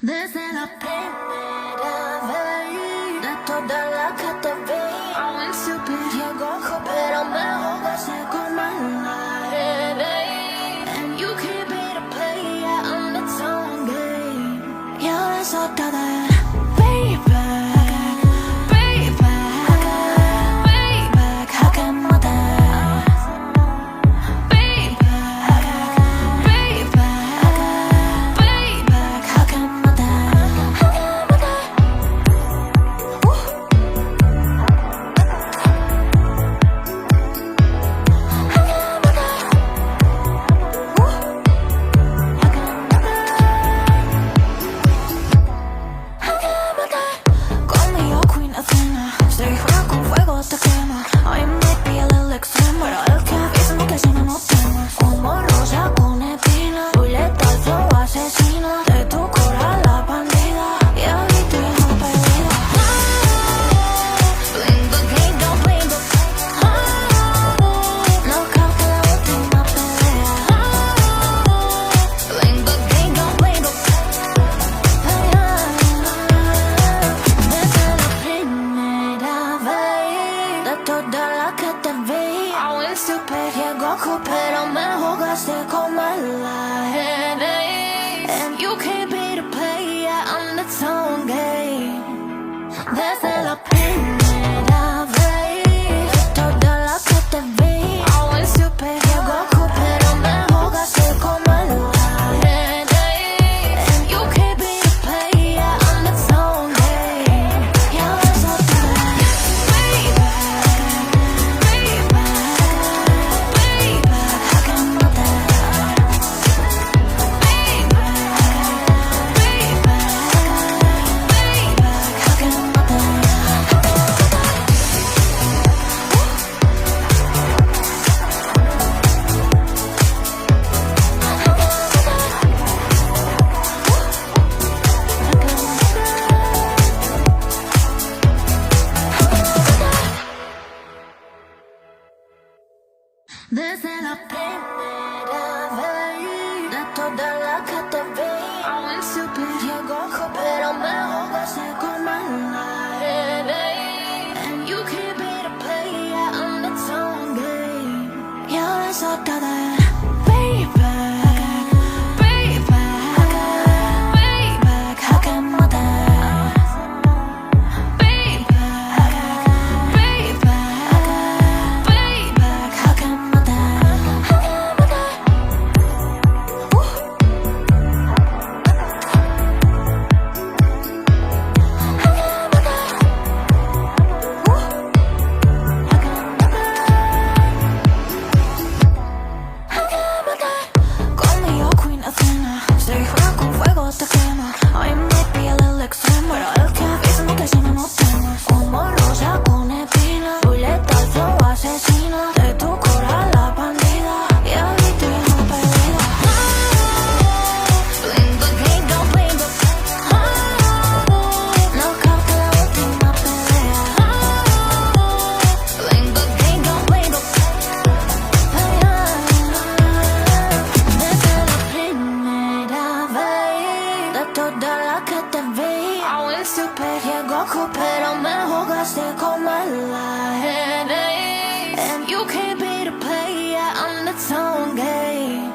Desde la primera vez de toda la que te vi, aún supe llegó, pero me jugaste como en la baby. And you can't be the player on its own game. Y ahora es otra vez, baby, baby, baby, 가게 못해. Toda la que te vi, aún supe llegó, pero me jugaste como en la baby. And you can't be the player on its own game. Desde la primera vez, toda la que te vi, aún supe llegó, pero me jugaste como en la baby. And you can't be the player on its own game. Y ahora es otra vez, baby. Desde la primera vez de toda la que te vi, aún supe llegó, pero me jugaste como en la baby. And you can't be the player on its own game. Y ahora es otra vez, baby, baby, baby, 가게 못해. Toda la que te vi, aún supe llegó, pero me jugaste como en la baby. And you can't be the player on its own game.